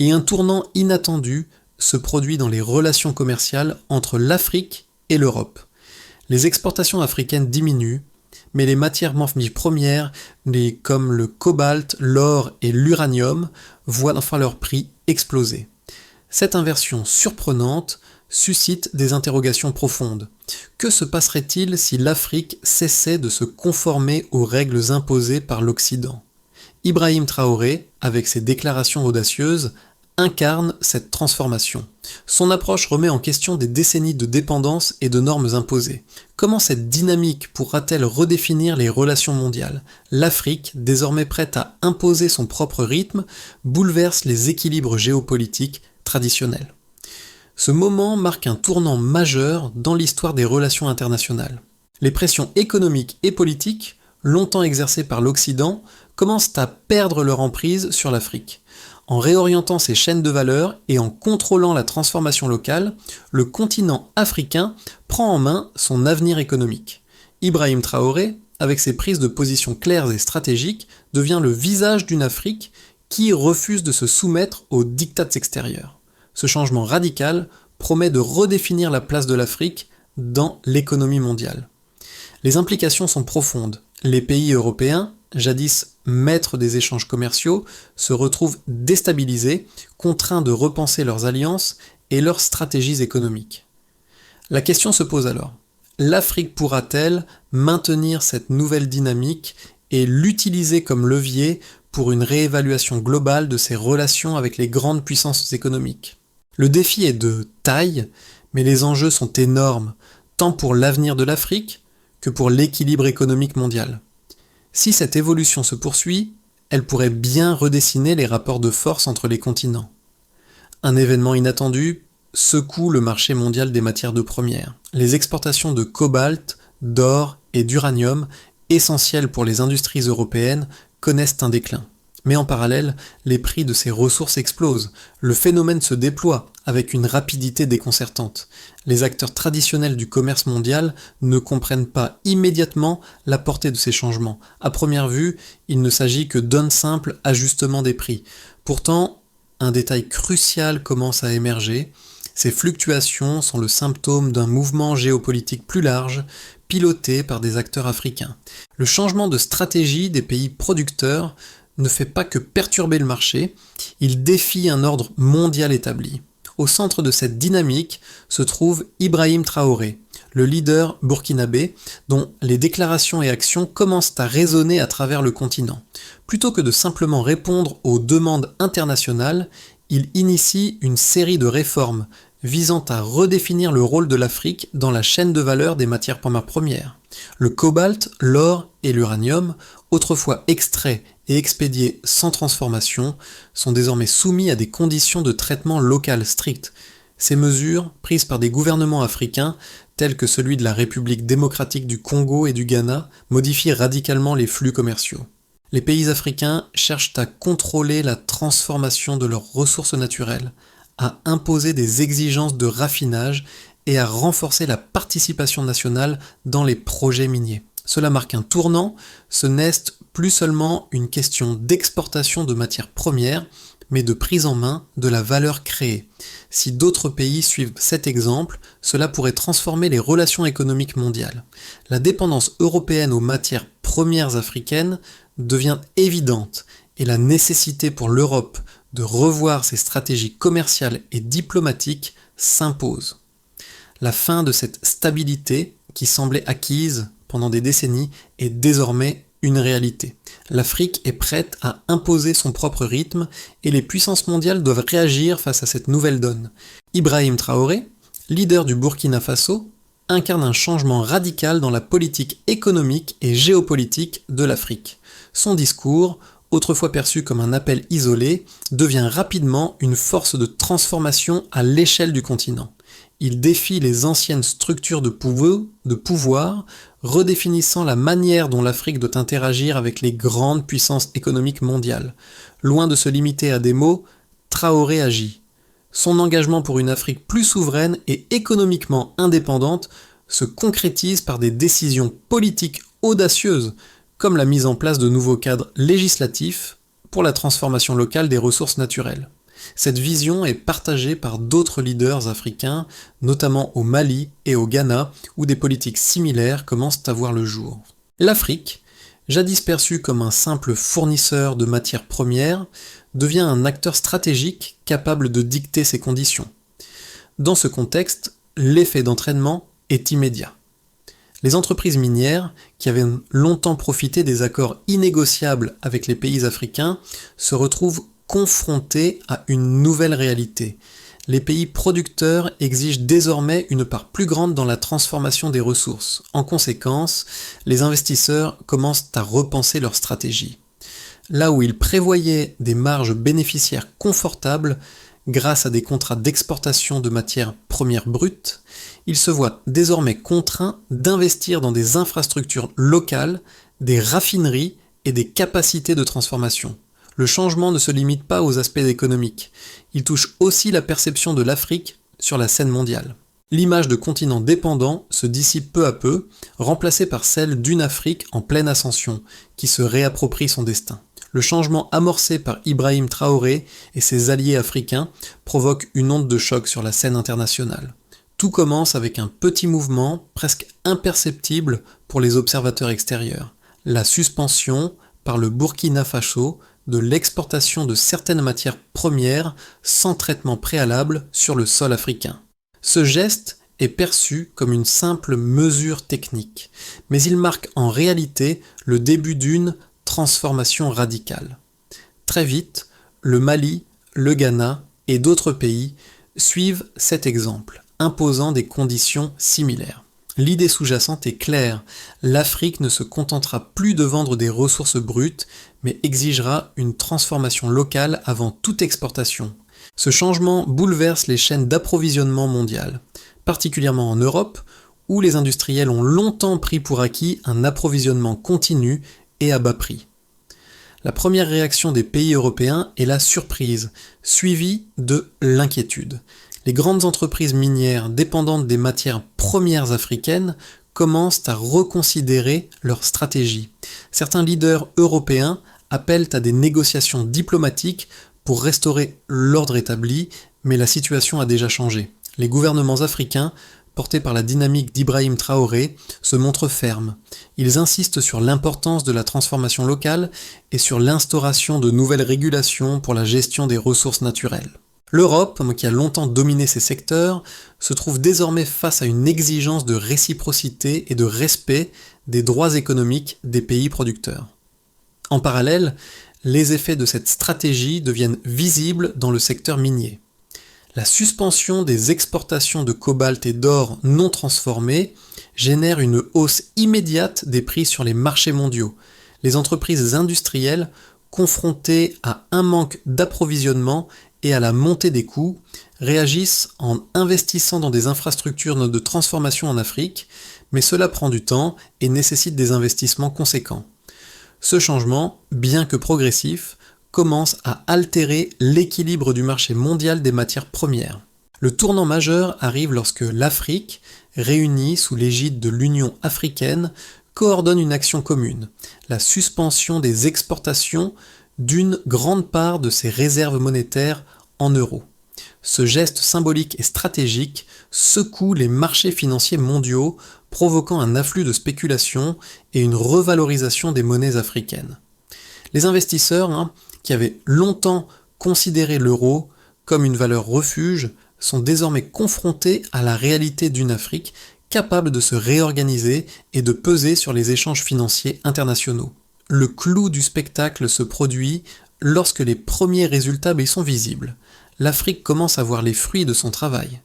Et un tournant inattendu se produit dans les relations commerciales entre l'Afrique et l'Europe. Les exportations africaines diminuent, mais les matières premières, comme le cobalt, l'or et l'uranium, voient enfin leur prix exploser. Cette inversion surprenante suscite des interrogations profondes. Que se passerait-il si l'Afrique cessait de se conformer aux règles imposées par l'Occident ? Ibrahim Traoré, avec ses déclarations audacieuses, incarne cette transformation. Son approche remet en question des décennies de dépendance et de normes imposées. Comment cette dynamique pourra-t-elle redéfinir les relations mondiales ? L'Afrique, désormais prête à imposer son propre rythme, bouleverse les équilibres géopolitiques traditionnels. Ce moment marque un tournant majeur dans l'histoire des relations internationales. Les pressions économiques et politiques, longtemps exercées par l'Occident, commencent à perdre leur emprise sur l'Afrique. En réorientant ses chaînes de valeur et en contrôlant la transformation locale, le continent africain prend en main son avenir économique. Ibrahim Traoré, avec ses prises de position claires et stratégiques, devient le visage d'une Afrique qui refuse de se soumettre aux diktats extérieurs. Ce changement radical promet de redéfinir la place de l'Afrique dans l'économie mondiale. Les implications sont profondes. Les pays européens, jadis maîtres des échanges commerciaux, se retrouvent déstabilisés, contraints de repenser leurs alliances et leurs stratégies économiques. La question se pose alors, l'Afrique pourra-t-elle maintenir cette nouvelle dynamique et l'utiliser comme levier pour une réévaluation globale de ses relations avec les grandes puissances économiques ? Le défi est de taille, mais les enjeux sont énormes, tant pour l'avenir de l'Afrique que pour l'équilibre économique mondial. Si cette évolution se poursuit, elle pourrait bien redessiner les rapports de force entre les continents. Un événement inattendu secoue le marché mondial des matières premières. Les exportations de cobalt, d'or et d'uranium, essentielles pour les industries européennes, connaissent un déclin. Mais en parallèle, les prix de ces ressources explosent. Le phénomène se déploie avec une rapidité déconcertante. Les acteurs traditionnels du commerce mondial ne comprennent pas immédiatement la portée de ces changements. À première vue, il ne s'agit que d'un simple ajustement des prix. Pourtant, un détail crucial commence à émerger. Ces fluctuations sont le symptôme d'un mouvement géopolitique plus large, piloté par des acteurs africains. Le changement de stratégie des pays producteurs ne fait pas que perturber le marché, il défie un ordre mondial établi. Au centre de cette dynamique se trouve Ibrahim Traoré, le leader burkinabé, dont les déclarations et actions commencent à résonner à travers le continent. Plutôt que de simplement répondre aux demandes internationales, il initie une série de réformes visant à redéfinir le rôle de l'Afrique dans la chaîne de valeur des matières premières. Le cobalt, l'or et l'uranium, autrefois extraits et expédiés sans transformation, sont désormais soumis à des conditions de traitement local strictes. Ces mesures, prises par des gouvernements africains, tels que celui de la République démocratique du Congo et du Ghana, modifient radicalement les flux commerciaux. Les pays africains cherchent à contrôler la transformation de leurs ressources naturelles, à imposer des exigences de raffinage et à renforcer la participation nationale dans les projets miniers. Cela marque un tournant, ce n'est plus seulement une question d'exportation de matières premières, mais de prise en main de la valeur créée. Si d'autres pays suivent cet exemple, cela pourrait transformer les relations économiques mondiales. La dépendance européenne aux matières premières africaines devient évidente et la nécessité pour l'Europe de revoir ses stratégies commerciales et diplomatiques s'impose. La fin de cette stabilité qui semblait acquise pendant des décennies est désormais une réalité. L'Afrique est prête à imposer son propre rythme et les puissances mondiales doivent réagir face à cette nouvelle donne. Ibrahim Traoré, leader du Burkina Faso, incarne un changement radical dans la politique économique et géopolitique de l'Afrique. Son discours, autrefois perçu comme un appel isolé, devient rapidement une force de transformation à l'échelle du continent. Il défie les anciennes structures de pouvoir, redéfinissant la manière dont l'Afrique doit interagir avec les grandes puissances économiques mondiales. Loin de se limiter à des mots, Traoré agit. Son engagement pour une Afrique plus souveraine et économiquement indépendante se concrétise par des décisions politiques audacieuses, comme la mise en place de nouveaux cadres législatifs pour la transformation locale des ressources naturelles. Cette vision est partagée par d'autres leaders africains, notamment au Mali et au Ghana, où des politiques similaires commencent à voir le jour. L'Afrique, jadis perçue comme un simple fournisseur de matières premières, devient un acteur stratégique capable de dicter ses conditions. Dans ce contexte, l'effet d'entraînement est immédiat. Les entreprises minières, qui avaient longtemps profité des accords innégociables avec les pays africains, se retrouvent confrontées à une nouvelle réalité. Les pays producteurs exigent désormais une part plus grande dans la transformation des ressources. En conséquence, les investisseurs commencent à repenser leur stratégie. Là où ils prévoyaient des marges bénéficiaires confortables, grâce à des contrats d'exportation de matières premières brutes, ils se voient désormais contraints d'investir dans des infrastructures locales, des raffineries et des capacités de transformation. Le changement ne se limite pas aux aspects économiques, il touche aussi la perception de l'Afrique sur la scène mondiale. L'image de continent dépendant se dissipe peu à peu, remplacée par celle d'une Afrique en pleine ascension, qui se réapproprie son destin. Le changement amorcé par Ibrahim Traoré et ses alliés africains provoque une onde de choc sur la scène internationale. Tout commence avec un petit mouvement presque imperceptible pour les observateurs extérieurs, la suspension par le Burkina Faso de l'exportation de certaines matières premières sans traitement préalable sur le sol africain. Ce geste est perçu comme une simple mesure technique, mais il marque en réalité le début d'une transformation radicale. Très vite, le Mali, le Ghana et d'autres pays suivent cet exemple, imposant des conditions similaires. L'idée sous-jacente est claire, l'Afrique ne se contentera plus de vendre des ressources brutes, mais exigera une transformation locale avant toute exportation. Ce changement bouleverse les chaînes d'approvisionnement mondiales, particulièrement en Europe, où les industriels ont longtemps pris pour acquis un approvisionnement continu et à bas prix. La première réaction des pays européens est la surprise, suivie de l'inquiétude. Les grandes entreprises minières dépendantes des matières premières africaines commencent à reconsidérer leur stratégie. Certains leaders européens appellent à des négociations diplomatiques pour restaurer l'ordre établi, mais la situation a déjà changé. Les gouvernements africains, portés par la dynamique d'Ibrahim Traoré, se montrent fermes. Ils insistent sur l'importance de la transformation locale et sur l'instauration de nouvelles régulations pour la gestion des ressources naturelles. L'Europe, qui a longtemps dominé ces secteurs, se trouve désormais face à une exigence de réciprocité et de respect des droits économiques des pays producteurs. En parallèle, les effets de cette stratégie deviennent visibles dans le secteur minier. La suspension des exportations de cobalt et d'or non transformés génère une hausse immédiate des prix sur les marchés mondiaux. Les entreprises industrielles, confrontées à un manque d'approvisionnement et à la montée des coûts, réagissent en investissant dans des infrastructures de transformation en Afrique, mais cela prend du temps et nécessite des investissements conséquents. Ce changement, bien que progressif, commence à altérer l'équilibre du marché mondial des matières premières. Le tournant majeur arrive lorsque l'Afrique, réunie sous l'égide de l'Union africaine, coordonne une action commune, la suspension des exportations d'une grande part de ses réserves monétaires en euros. Ce geste symbolique et stratégique secoue les marchés financiers mondiaux, provoquant un afflux de spéculation et une revalorisation des monnaies africaines. Les investisseurs, qui avaient longtemps considéré l'euro comme une valeur refuge, sont désormais confrontés à la réalité d'une Afrique capable de se réorganiser et de peser sur les échanges financiers internationaux. Le clou du spectacle se produit lorsque les premiers résultats y sont visibles. L'Afrique commence à voir les fruits de son travail.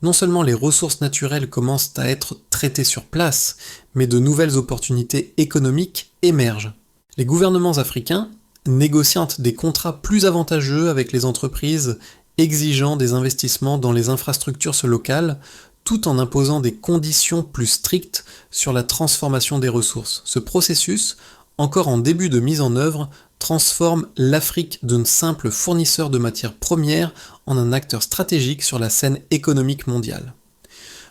Non seulement les ressources naturelles commencent à être traitées sur place, mais de nouvelles opportunités économiques émergent. Les gouvernements africains négociant des contrats plus avantageux avec les entreprises exigeant des investissements dans les infrastructures locales, tout en imposant des conditions plus strictes sur la transformation des ressources. Ce processus, encore en début de mise en œuvre, transforme l'Afrique d'un simple fournisseur de matières premières en un acteur stratégique sur la scène économique mondiale.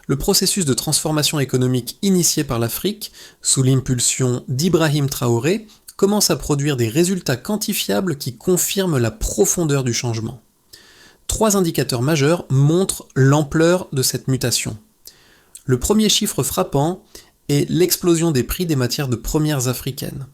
Le processus de transformation économique initié par l'Afrique, sous l'impulsion d'Ibrahim Traoré, commence à produire des résultats quantifiables qui confirment la profondeur du changement. 3 indicateurs majeurs montrent l'ampleur de cette mutation. Le premier chiffre frappant est l'explosion des prix des matières premières africaines.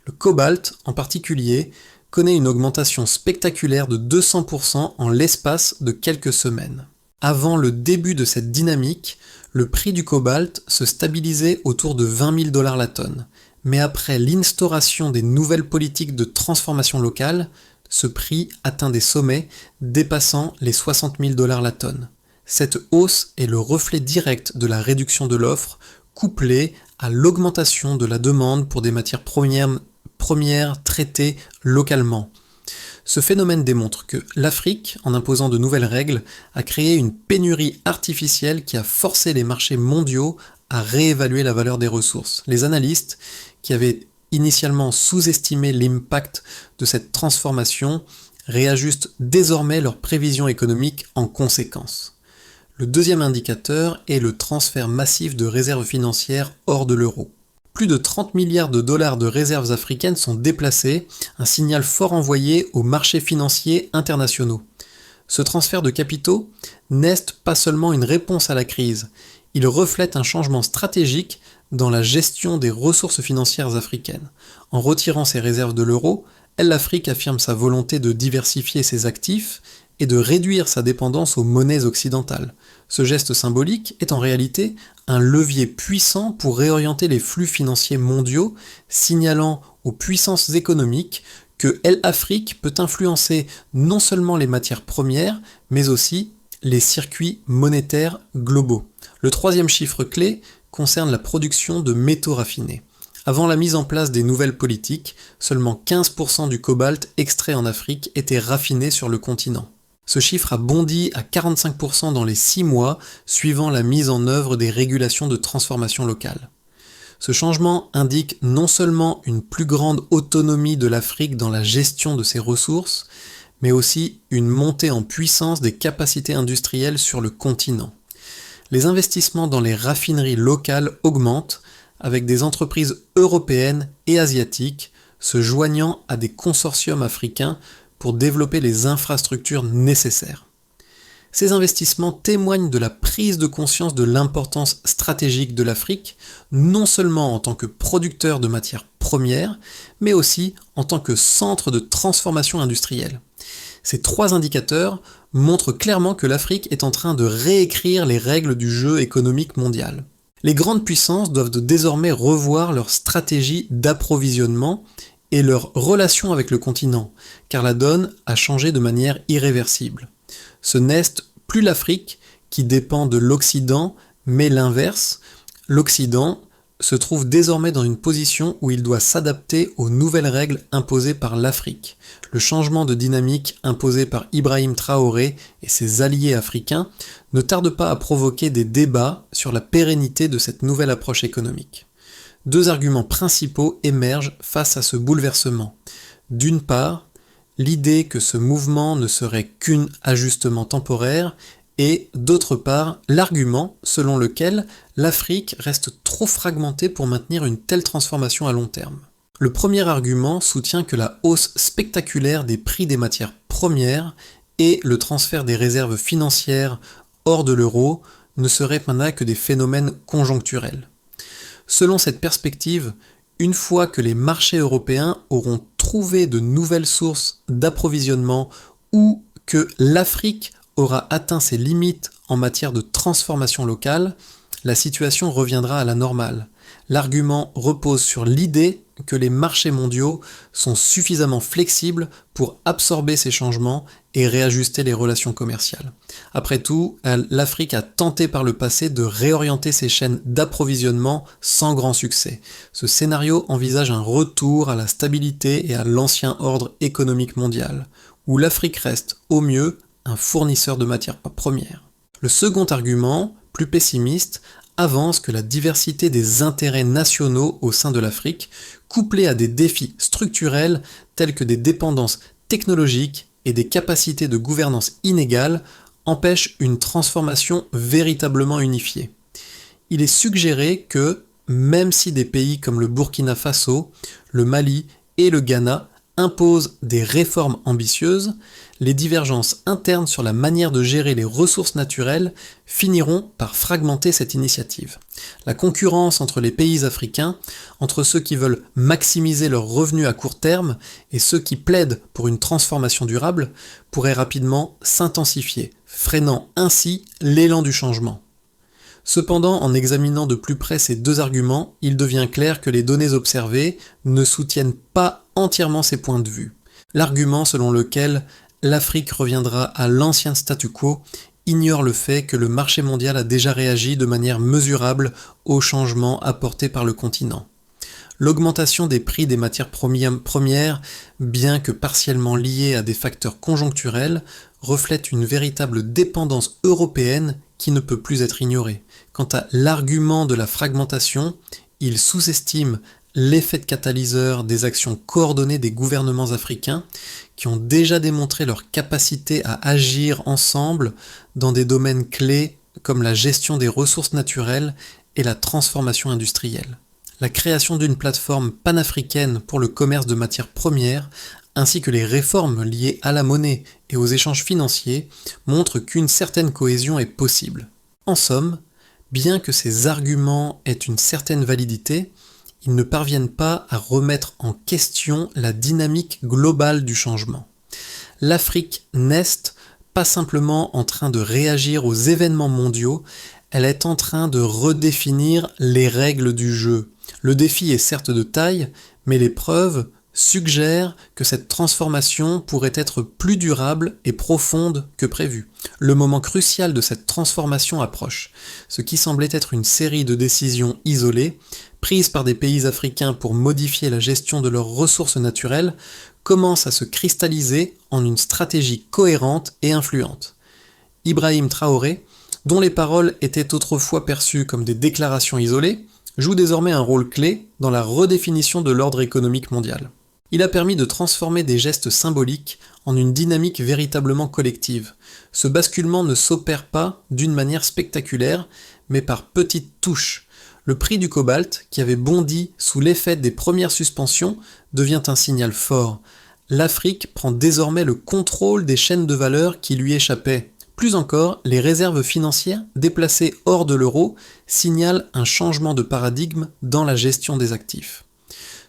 Le cobalt, en particulier, connaît une augmentation spectaculaire de 200% en l'espace de quelques semaines. Avant le début de cette dynamique, le prix du cobalt se stabilisait autour de 20 000 $ la tonne. Mais après l'instauration des nouvelles politiques de transformation locale, ce prix atteint des sommets dépassant les 60 000 $ la tonne. Cette hausse est le reflet direct de la réduction de l'offre, couplée à l'augmentation de la demande pour des matières premières traitées localement. Ce phénomène démontre que l'Afrique, en imposant de nouvelles règles, a créé une pénurie artificielle qui a forcé les marchés mondiaux à réévaluer la valeur des ressources. Les analystes, qui avaient initialement sous-estimé l'impact de cette transformation, réajustent désormais leurs prévisions économiques en conséquence. Le deuxième indicateur est le transfert massif de réserves financières hors de l'euro. Plus de 30 milliards de dollars de réserves africaines sont déplacés, un signal fort envoyé aux marchés financiers internationaux. Ce transfert de capitaux n'est pas seulement une réponse à la crise, il reflète un changement stratégique dans la gestion des ressources financières africaines. En retirant ses réserves de l'euro, l'Afrique affirme sa volonté de diversifier ses actifs et de réduire sa dépendance aux monnaies occidentales. Ce geste symbolique est en réalité un levier puissant pour réorienter les flux financiers mondiaux, signalant aux puissances économiques que l'Afrique peut influencer non seulement les matières premières, mais aussi les circuits monétaires globaux. Le troisième chiffre clé concerne la production de métaux raffinés. Avant la mise en place des nouvelles politiques, seulement 15% du cobalt extrait en Afrique était raffiné sur le continent. Ce chiffre a bondi à 45% dans les 6 mois suivant la mise en œuvre des régulations de transformation locale. Ce changement indique non seulement une plus grande autonomie de l'Afrique dans la gestion de ses ressources, mais aussi une montée en puissance des capacités industrielles sur le continent. Les investissements dans les raffineries locales augmentent, avec des entreprises européennes et asiatiques se joignant à des consortiums africains pour développer les infrastructures nécessaires. Ces investissements témoignent de la prise de conscience de l'importance stratégique de l'Afrique, non seulement en tant que producteur de matières premières, mais aussi en tant que centre de transformation industrielle. Ces 3 indicateurs montrent clairement que l'Afrique est en train de réécrire les règles du jeu économique mondial. Les grandes puissances doivent désormais revoir leur stratégie d'approvisionnement et leur relation avec le continent, car la donne a changé de manière irréversible. Ce n'est plus l'Afrique qui dépend de l'Occident, mais l'inverse. L'Occident se trouve désormais dans une position où il doit s'adapter aux nouvelles règles imposées par l'Afrique. Le changement de dynamique imposé par Ibrahim Traoré et ses alliés africains ne tarde pas à provoquer des débats sur la pérennité de cette nouvelle approche économique. 2 arguments principaux émergent face à ce bouleversement. D'une part, l'idée que ce mouvement ne serait qu'un ajustement temporaire, et d'autre part, l'argument selon lequel l'Afrique reste trop fragmentée pour maintenir une telle transformation à long terme. Le premier argument soutient que la hausse spectaculaire des prix des matières premières et le transfert des réserves financières hors de l'euro ne seraient maintenant que des phénomènes conjoncturels. Selon cette perspective, une fois que les marchés européens auront trouvé de nouvelles sources d'approvisionnement ou que l'Afrique aura atteint ses limites en matière de transformation locale, la situation reviendra à la normale. L'argument repose sur l'idée que les marchés mondiaux sont suffisamment flexibles pour absorber ces changements et réajuster les relations commerciales. Après tout, l'Afrique a tenté par le passé de réorienter ses chaînes d'approvisionnement sans grand succès. Ce scénario envisage un retour à la stabilité et à l'ancien ordre économique mondial, où l'Afrique reste, au mieux, un fournisseur de matières premières. Le second argument, plus pessimiste, avance que la diversité des intérêts nationaux au sein de l'Afrique, couplée à des défis structurels tels que des dépendances technologiques et des capacités de gouvernance inégales, empêche une transformation véritablement unifiée. Il est suggéré que, même si des pays comme le Burkina Faso, le Mali et le Ghana impose des réformes ambitieuses, les divergences internes sur la manière de gérer les ressources naturelles finiront par fragmenter cette initiative. La concurrence entre les pays africains, entre ceux qui veulent maximiser leurs revenus à court terme et ceux qui plaident pour une transformation durable, pourrait rapidement s'intensifier, freinant ainsi l'élan du changement. Cependant, en examinant de plus près ces deux arguments, il devient clair que les données observées ne soutiennent pas entièrement ces points de vue. L'argument selon lequel l'Afrique reviendra à l'ancien statu quo ignore le fait que le marché mondial a déjà réagi de manière mesurable aux changements apportés par le continent. L'augmentation des prix des matières premières, bien que partiellement liée à des facteurs conjoncturels, reflète une véritable dépendance européenne qui ne peut plus être ignorée. Quant à l'argument de la fragmentation, il sous-estime l'effet de catalyseur des actions coordonnées des gouvernements africains qui ont déjà démontré leur capacité à agir ensemble dans des domaines clés comme la gestion des ressources naturelles et la transformation industrielle. La création d'une plateforme panafricaine pour le commerce de matières premières ainsi que les réformes liées à la monnaie et aux échanges financiers montrent qu'une certaine cohésion est possible. En somme, bien que ces arguments aient une certaine validité, ils ne parviennent pas à remettre en question la dynamique globale du changement. L'Afrique n'est pas simplement en train de réagir aux événements mondiaux, elle est en train de redéfinir les règles du jeu. Le défi est certes de taille, mais les preuves suggèrent que cette transformation pourrait être plus durable et profonde que prévu. Le moment crucial de cette transformation approche. Ce qui semblait être une série de décisions isolées, prises par des pays africains pour modifier la gestion de leurs ressources naturelles, commence à se cristalliser en une stratégie cohérente et influente. Ibrahim Traoré, dont les paroles étaient autrefois perçues comme des déclarations isolées, joue désormais un rôle clé dans la redéfinition de l'ordre économique mondial. Il a permis de transformer des gestes symboliques en une dynamique véritablement collective. Ce basculement ne s'opère pas d'une manière spectaculaire, mais par petites touches. Le prix du cobalt, qui avait bondi sous l'effet des premières suspensions, devient un signal fort. L'Afrique prend désormais le contrôle des chaînes de valeur qui lui échappaient. Plus encore, les réserves financières déplacées hors de l'euro signalent un changement de paradigme dans la gestion des actifs.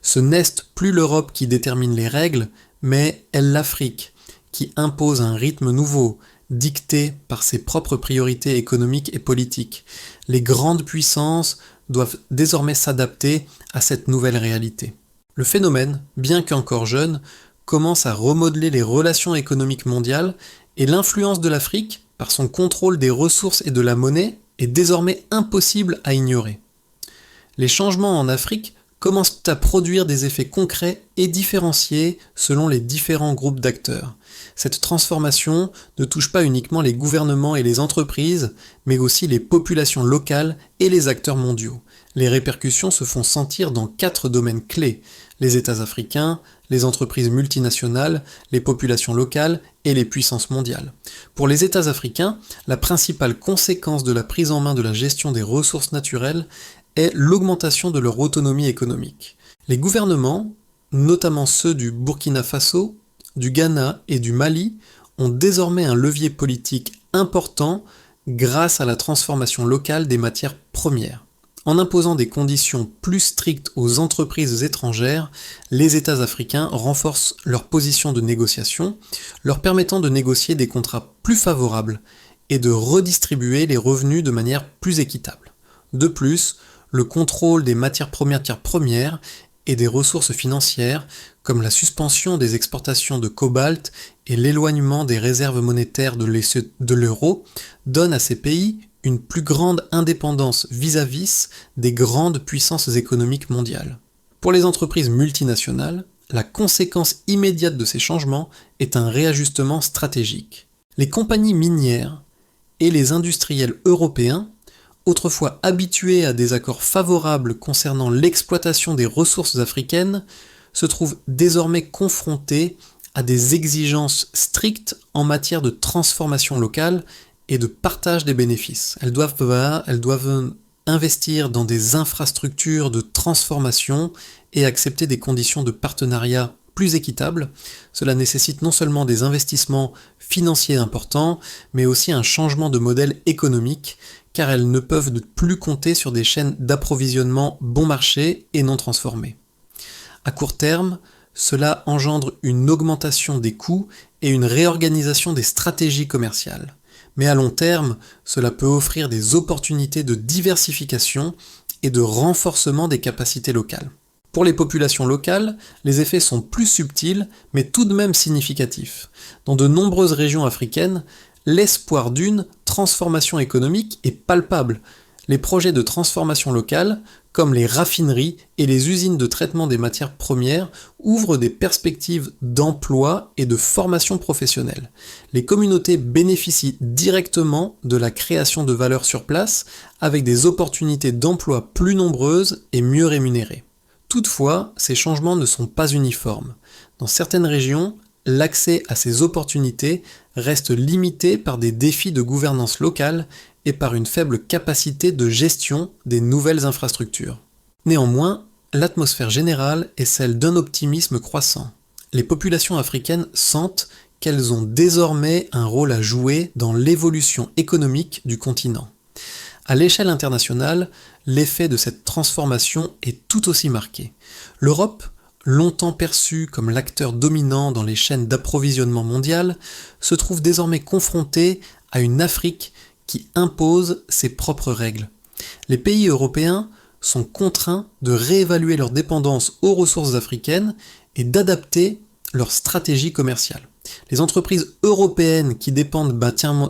Ce n'est plus l'Europe qui détermine les règles, mais l'Afrique, qui impose un rythme nouveau, dicté par ses propres priorités économiques et politiques. Les grandes puissances doivent désormais s'adapter à cette nouvelle réalité. Le phénomène, bien qu'encore jeune, commence à remodeler les relations économiques mondiales et l'influence de l'Afrique, par son contrôle des ressources et de la monnaie, est désormais impossible à ignorer. Les changements en Afrique commencent à produire des effets concrets et différenciés selon les différents groupes d'acteurs. Cette transformation ne touche pas uniquement les gouvernements et les entreprises, mais aussi les populations locales et les acteurs mondiaux. Les répercussions se font sentir dans 4 domaines clés: les États africains, les entreprises multinationales, les populations locales et les puissances mondiales. Pour les États africains, la principale conséquence de la prise en main de la gestion des ressources naturelles est l'augmentation de leur autonomie économique. Les gouvernements, notamment ceux du Burkina Faso, du Ghana et du Mali, ont désormais un levier politique important grâce à la transformation locale des matières premières. En imposant des conditions plus strictes aux entreprises étrangères, les États africains renforcent leur position de négociation, leur permettant de négocier des contrats plus favorables et de redistribuer les revenus de manière plus équitable. De plus, le contrôle des matières premières et des ressources financières, comme la suspension des exportations de cobalt et l'éloignement des réserves monétaires de l'euro, donne à ces pays une plus grande indépendance vis-à-vis des grandes puissances économiques mondiales. Pour les entreprises multinationales, la conséquence immédiate de ces changements est un réajustement stratégique. Les compagnies minières et les industriels européens, autrefois habitués à des accords favorables concernant l'exploitation des ressources africaines, se trouvent désormais confrontés à des exigences strictes en matière de transformation locale et de partage des bénéfices. Elles doivent investir dans des infrastructures de transformation et accepter des conditions de partenariat plus équitable. Cela nécessite non seulement des investissements financiers importants, mais aussi un changement de modèle économique, car elles ne peuvent plus compter sur des chaînes d'approvisionnement bon marché et non transformées. À court terme, cela engendre une augmentation des coûts et une réorganisation des stratégies commerciales. Mais à long terme, cela peut offrir des opportunités de diversification et de renforcement des capacités locales. Pour les populations locales, les effets sont plus subtils, mais tout de même significatifs. Dans de nombreuses régions africaines, l'espoir d'une transformation économique est palpable. Les projets de transformation locale, comme les raffineries et les usines de traitement des matières premières, ouvrent des perspectives d'emploi et de formation professionnelle. Les communautés bénéficient directement de la création de valeur sur place, avec des opportunités d'emploi plus nombreuses et mieux rémunérées. Toutefois, ces changements ne sont pas uniformes. Dans certaines régions, l'accès à ces opportunités reste limité par des défis de gouvernance locale et par une faible capacité de gestion des nouvelles infrastructures. Néanmoins, l'atmosphère générale est celle d'un optimisme croissant. Les populations africaines sentent qu'elles ont désormais un rôle à jouer dans l'évolution économique du continent. À l'échelle internationale, l'effet de cette transformation est tout aussi marqué. L'Europe, longtemps perçue comme l'acteur dominant dans les chaînes d'approvisionnement mondiales, se trouve désormais confrontée à une Afrique qui impose ses propres règles. Les pays européens sont contraints de réévaluer leur dépendance aux ressources africaines et d'adapter leur stratégie commerciale. Les entreprises européennes qui dépendent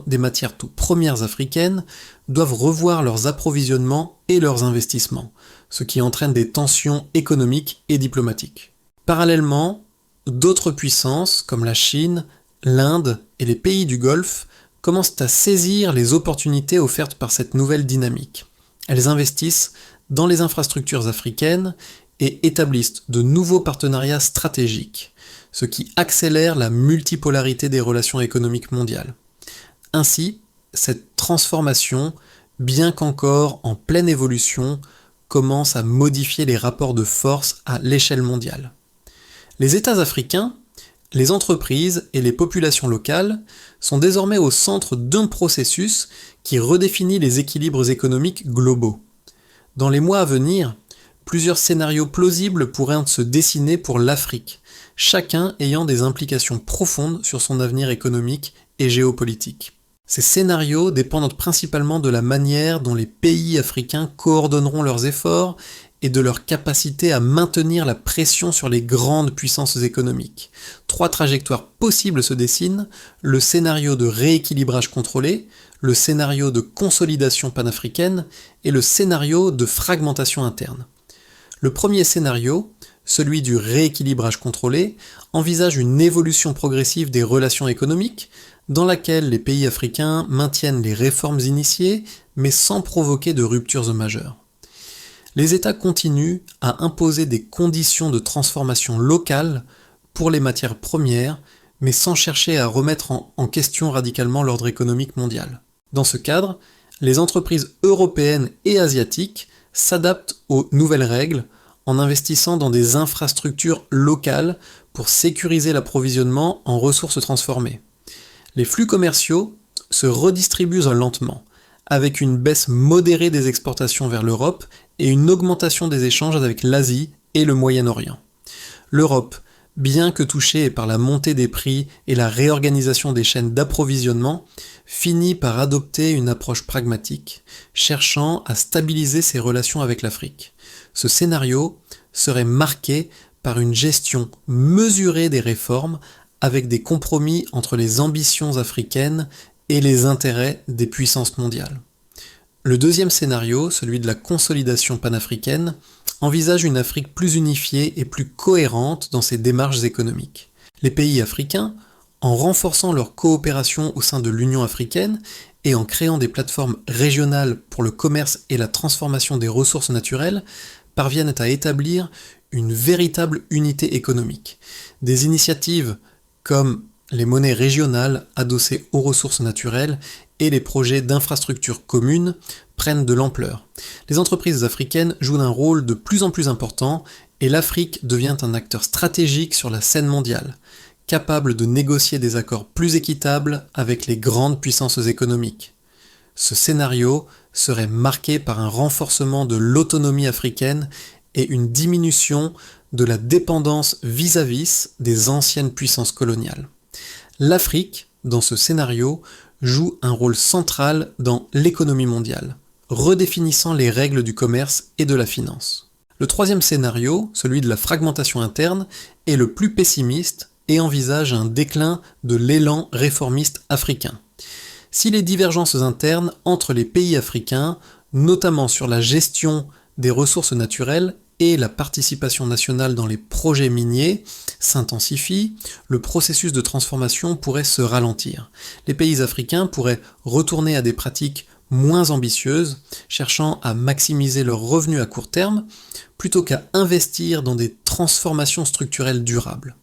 des matières tout premières africaines doivent revoir leurs approvisionnements et leurs investissements, ce qui entraîne des tensions économiques et diplomatiques. Parallèlement, d'autres puissances comme la Chine, l'Inde et les pays du Golfe commencent à saisir les opportunités offertes par cette nouvelle dynamique. Elles investissent dans les infrastructures africaines et établissent de nouveaux partenariats stratégiques, ce qui accélère la multipolarité des relations économiques mondiales. Ainsi, cette transformation, bien qu'encore en pleine évolution, commence à modifier les rapports de force à l'échelle mondiale. Les États africains, les entreprises et les populations locales sont désormais au centre d'un processus qui redéfinit les équilibres économiques globaux. Dans les mois à venir, plusieurs scénarios plausibles pourraient se dessiner pour l'Afrique, chacun ayant des implications profondes sur son avenir économique et géopolitique. Ces scénarios dépendent principalement de la manière dont les pays africains coordonneront leurs efforts et de leur capacité à maintenir la pression sur les grandes puissances économiques. 3 trajectoires possibles se dessinent: le scénario de rééquilibrage contrôlé, le scénario de consolidation panafricaine et le scénario de fragmentation interne. Le premier scénario, celui du rééquilibrage contrôlé, envisage une évolution progressive des relations économiques, dans laquelle les pays africains maintiennent les réformes initiées, mais sans provoquer de ruptures majeures. Les États continuent à imposer des conditions de transformation locales pour les matières premières, mais sans chercher à remettre en question radicalement l'ordre économique mondial. Dans ce cadre, les entreprises européennes et asiatiques s'adaptent aux nouvelles règles en investissant dans des infrastructures locales pour sécuriser l'approvisionnement en ressources transformées. Les flux commerciaux se redistribuent lentement, avec une baisse modérée des exportations vers l'Europe et une augmentation des échanges avec l'Asie et le Moyen-Orient. L'Europe, bien que touchée par la montée des prix et la réorganisation des chaînes d'approvisionnement, finit par adopter une approche pragmatique, cherchant à stabiliser ses relations avec l'Afrique. Ce scénario serait marqué par une gestion mesurée des réformes, avec des compromis entre les ambitions africaines et les intérêts des puissances mondiales. Le deuxième scénario, celui de la consolidation panafricaine, envisage une Afrique plus unifiée et plus cohérente dans ses démarches économiques. Les pays africains, en renforçant leur coopération au sein de l'Union africaine et en créant des plateformes régionales pour le commerce et la transformation des ressources naturelles, parviennent à établir une véritable unité économique. Des initiatives comme les monnaies régionales adossées aux ressources naturelles et les projets d'infrastructures communes prennent de l'ampleur. Les entreprises africaines jouent un rôle de plus en plus important et l'Afrique devient un acteur stratégique sur la scène mondiale, capable de négocier des accords plus équitables avec les grandes puissances économiques. Ce scénario serait marqué par un renforcement de l'autonomie africaine et une diminution de la dépendance vis-à-vis des anciennes puissances coloniales. L'Afrique, dans ce scénario, joue un rôle central dans l'économie mondiale, redéfinissant les règles du commerce et de la finance. Le troisième scénario, celui de la fragmentation interne, est le plus pessimiste et envisage un déclin de l'élan réformiste africain. Si les divergences internes entre les pays africains, notamment sur la gestion des ressources naturelles et la participation nationale dans les projets miniers, s'intensifient, le processus de transformation pourrait se ralentir. Les pays africains pourraient retourner à des pratiques moins ambitieuses, cherchant à maximiser leurs revenus à court terme, plutôt qu'à investir dans des transformations structurelles durables.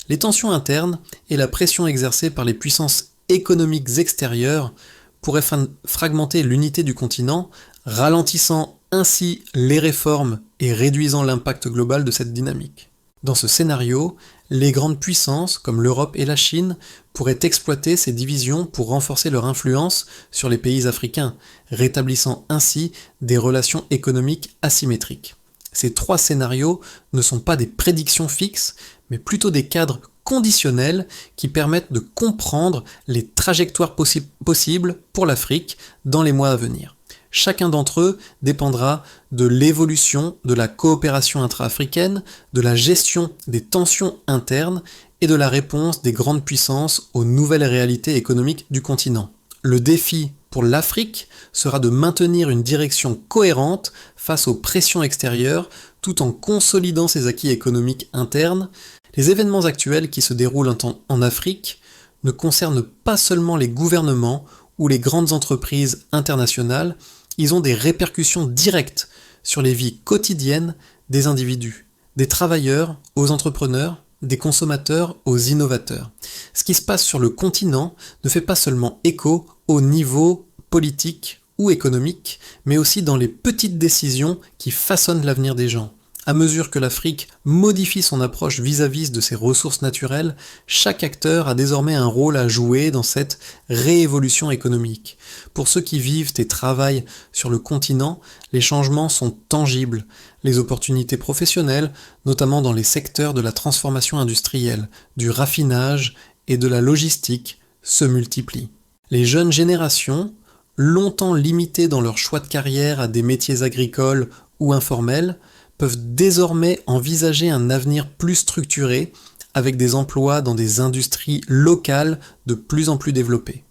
Les tensions internes et la pression exercée par les puissances économiques extérieures pourraient fragmenter l'unité du continent, ralentissant ainsi les réformes et réduisant l'impact global de cette dynamique. Dans ce scénario, les grandes puissances, comme l'Europe et la Chine, pourraient exploiter ces divisions pour renforcer leur influence sur les pays africains, rétablissant ainsi des relations économiques asymétriques. Ces trois scénarios ne sont pas des prédictions fixes, mais plutôt des cadres conditionnels qui permettent de comprendre les trajectoires possibles pour l'Afrique dans les mois à venir. Chacun d'entre eux dépendra de l'évolution de la coopération intra-africaine, de la gestion des tensions internes et de la réponse des grandes puissances aux nouvelles réalités économiques du continent. Le défi pour l'Afrique sera de maintenir une direction cohérente face aux pressions extérieures tout en consolidant ses acquis économiques internes. Les événements actuels qui se déroulent en Afrique ne concernent pas seulement les gouvernements ou les grandes entreprises internationales, ils ont des répercussions directes sur les vies quotidiennes des individus, des travailleurs aux entrepreneurs, des consommateurs aux innovateurs. Ce qui se passe sur le continent ne fait pas seulement écho au niveau politique ou économique, mais aussi dans les petites décisions qui façonnent l'avenir des gens. À mesure que l'Afrique modifie son approche vis-à-vis de ses ressources naturelles, chaque acteur a désormais un rôle à jouer dans cette réévolution économique. Pour ceux qui vivent et travaillent sur le continent, les changements sont tangibles. Les opportunités professionnelles, notamment dans les secteurs de la transformation industrielle, du raffinage et de la logistique, se multiplient. Les jeunes générations, longtemps limitées dans leur choix de carrière à des métiers agricoles ou informels, peuvent désormais envisager un avenir plus structuré avec des emplois dans des industries locales de plus en plus développées.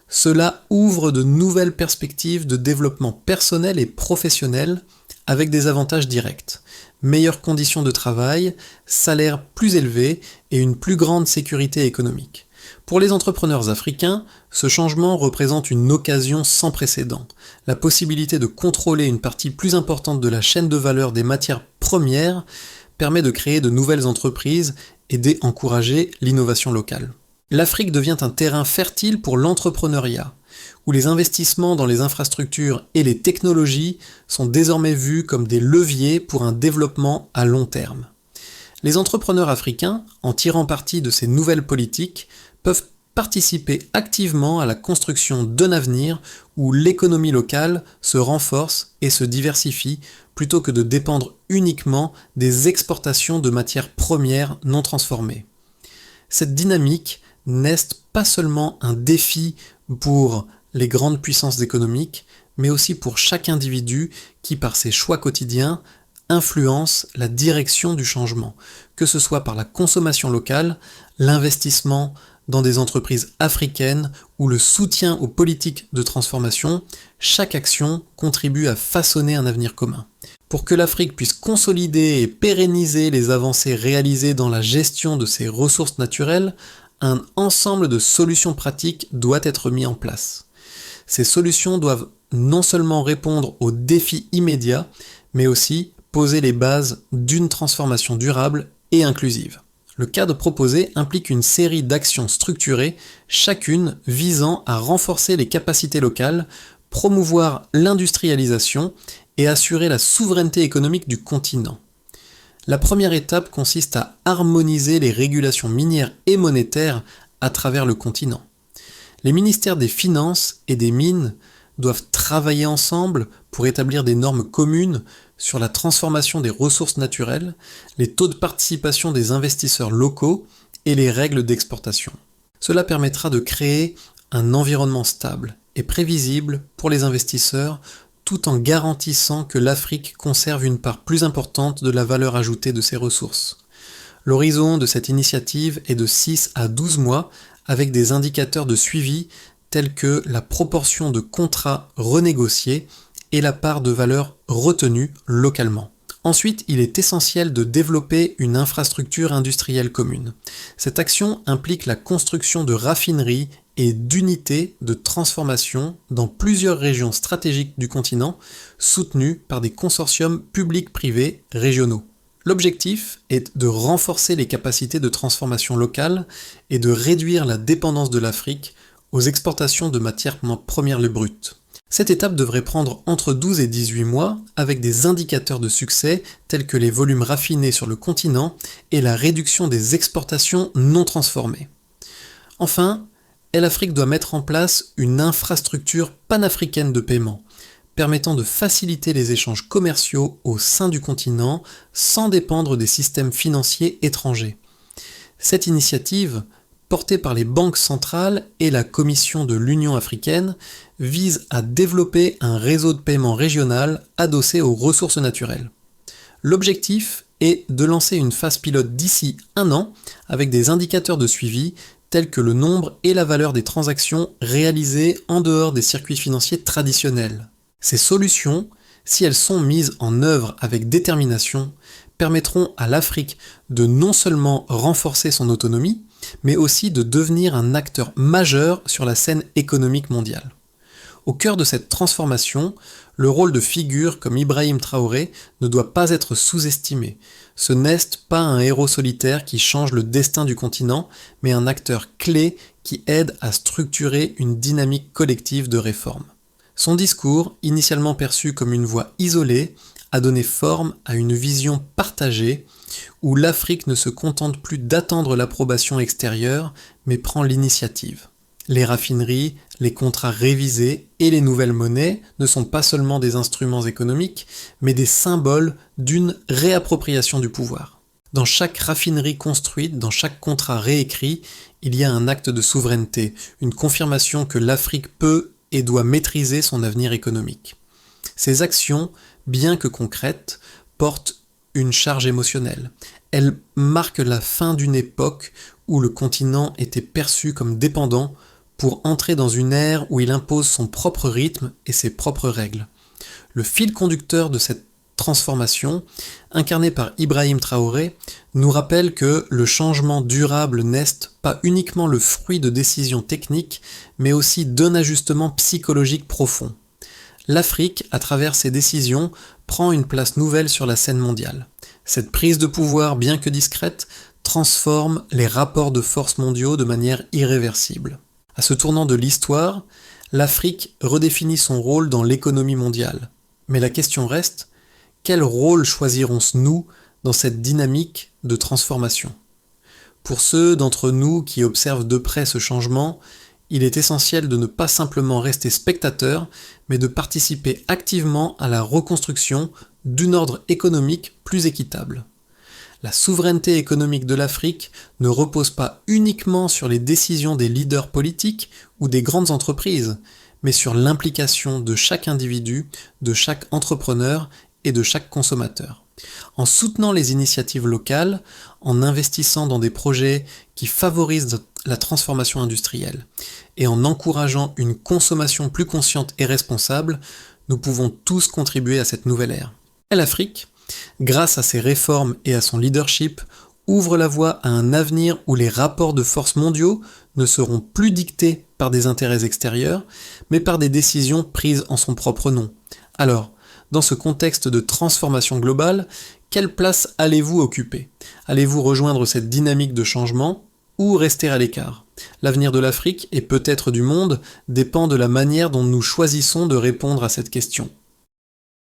Cela ouvre de nouvelles perspectives de développement personnel et professionnel avec des avantages directs. Meilleures conditions de travail, salaires plus élevés et une plus grande sécurité économique. Pour les entrepreneurs africains, ce changement représente une occasion sans précédent. La possibilité de contrôler une partie plus importante de la chaîne de valeur des matières premières permet de créer de nouvelles entreprises et d'encourager l'innovation locale. L'Afrique devient un terrain fertile pour l'entrepreneuriat, où les investissements dans les infrastructures et les technologies sont désormais vus comme des leviers pour un développement à long terme. Les entrepreneurs africains, en tirant parti de ces nouvelles politiques, peuvent participer activement à la construction d'un avenir où l'économie locale se renforce et se diversifie plutôt que de dépendre uniquement des exportations de matières premières non transformées. Cette dynamique n'est pas seulement un défi pour les grandes puissances économiques, mais aussi pour chaque individu qui, par ses choix quotidiens, influence la direction du changement, que ce soit par la consommation locale, l'investissement dans des entreprises africaines ou le soutien aux politiques de transformation. Chaque action contribue à façonner un avenir commun. Pour que l'Afrique puisse consolider et pérenniser les avancées réalisées dans la gestion de ses ressources naturelles, un ensemble de solutions pratiques doit être mis en place. Ces solutions doivent non seulement répondre aux défis immédiats, mais aussi poser les bases d'une transformation durable et inclusive. Le cadre proposé implique une série d'actions structurées, chacune visant à renforcer les capacités locales, promouvoir l'industrialisation et assurer la souveraineté économique du continent. La première étape consiste à harmoniser les régulations minières et monétaires à travers le continent. Les ministères des Finances et des Mines doivent travailler ensemble pour établir des normes communes sur la transformation des ressources naturelles, les taux de participation des investisseurs locaux et les règles d'exportation. Cela permettra de créer un environnement stable et prévisible pour les investisseurs tout en garantissant que l'Afrique conserve une part plus importante de la valeur ajoutée de ses ressources. L'horizon de cette initiative est de 6 à 12 mois avec des indicateurs de suivi tels que la proportion de contrats renégociés et la part de valeur retenue localement. Ensuite, il est essentiel de développer une infrastructure industrielle commune. Cette action implique la construction de raffineries et d'unités de transformation dans plusieurs régions stratégiques du continent, soutenues par des consortiums publics-privés régionaux. L'objectif est de renforcer les capacités de transformation locales et de réduire la dépendance de l'Afrique aux exportations de matières premières brutes. Cette étape devrait prendre entre 12 et 18 mois avec des indicateurs de succès tels que les volumes raffinés sur le continent et la réduction des exportations non transformées. Enfin, l'Afrique doit mettre en place une infrastructure panafricaine de paiement, permettant de faciliter les échanges commerciaux au sein du continent sans dépendre des systèmes financiers étrangers. Cette initiative, portée par les banques centrales et la Commission de l'Union africaine, vise à développer un réseau de paiement régional adossé aux ressources naturelles. L'objectif est de lancer une phase pilote d'ici 1 an avec des indicateurs de suivi tels que le nombre et la valeur des transactions réalisées en dehors des circuits financiers traditionnels. Ces solutions, si elles sont mises en œuvre avec détermination, permettront à l'Afrique de non seulement renforcer son autonomie, mais aussi de devenir un acteur majeur sur la scène économique mondiale. Au cœur de cette transformation, le rôle de figures comme Ibrahim Traoré ne doit pas être sous-estimé. Ce n'est pas un héros solitaire qui change le destin du continent, mais un acteur clé qui aide à structurer une dynamique collective de réforme. Son discours, initialement perçu comme une voix isolée, a donné forme à une vision partagée où l'Afrique ne se contente plus d'attendre l'approbation extérieure, mais prend l'initiative. Les raffineries, les contrats révisés et les nouvelles monnaies ne sont pas seulement des instruments économiques, mais des symboles d'une réappropriation du pouvoir. Dans chaque raffinerie construite, dans chaque contrat réécrit, il y a un acte de souveraineté, une confirmation que l'Afrique peut et doit maîtriser son avenir économique. Ces actions, bien que concrètes, portent une charge émotionnelle. Elles marquent la fin d'une époque où le continent était perçu comme dépendant pour entrer dans une ère où il impose son propre rythme et ses propres règles. Le fil conducteur de cette transformation, incarné par Ibrahim Traoré, nous rappelle que le changement durable n'est pas uniquement le fruit de décisions techniques, mais aussi d'un ajustement psychologique profond. L'Afrique, à travers ses décisions, prend une place nouvelle sur la scène mondiale. Cette prise de pouvoir, bien que discrète, transforme les rapports de force mondiaux de manière irréversible. À ce tournant de l'histoire, l'Afrique redéfinit son rôle dans l'économie mondiale. Mais la question reste, quel rôle choisirons-nous dans cette dynamique de transformation ? Pour ceux d'entre nous qui observent de près ce changement, il est essentiel de ne pas simplement rester spectateur, mais de participer activement à la reconstruction d'un ordre économique plus équitable. La souveraineté économique de l'Afrique ne repose pas uniquement sur les décisions des leaders politiques ou des grandes entreprises, mais sur l'implication de chaque individu, de chaque entrepreneur et de chaque consommateur. En soutenant les initiatives locales, en investissant dans des projets qui favorisent la transformation industrielle et en encourageant une consommation plus consciente et responsable, nous pouvons tous contribuer à cette nouvelle ère. Et l'Afrique, grâce à ses réformes et à son leadership, ouvre la voie à un avenir où les rapports de force mondiaux ne seront plus dictés par des intérêts extérieurs, mais par des décisions prises en son propre nom. Alors, dans ce contexte de transformation globale, quelle place allez-vous occuper ? Allez-vous rejoindre cette dynamique de changement ou rester à l'écart ? L'avenir de l'Afrique et peut-être du monde dépend de la manière dont nous choisissons de répondre à cette question.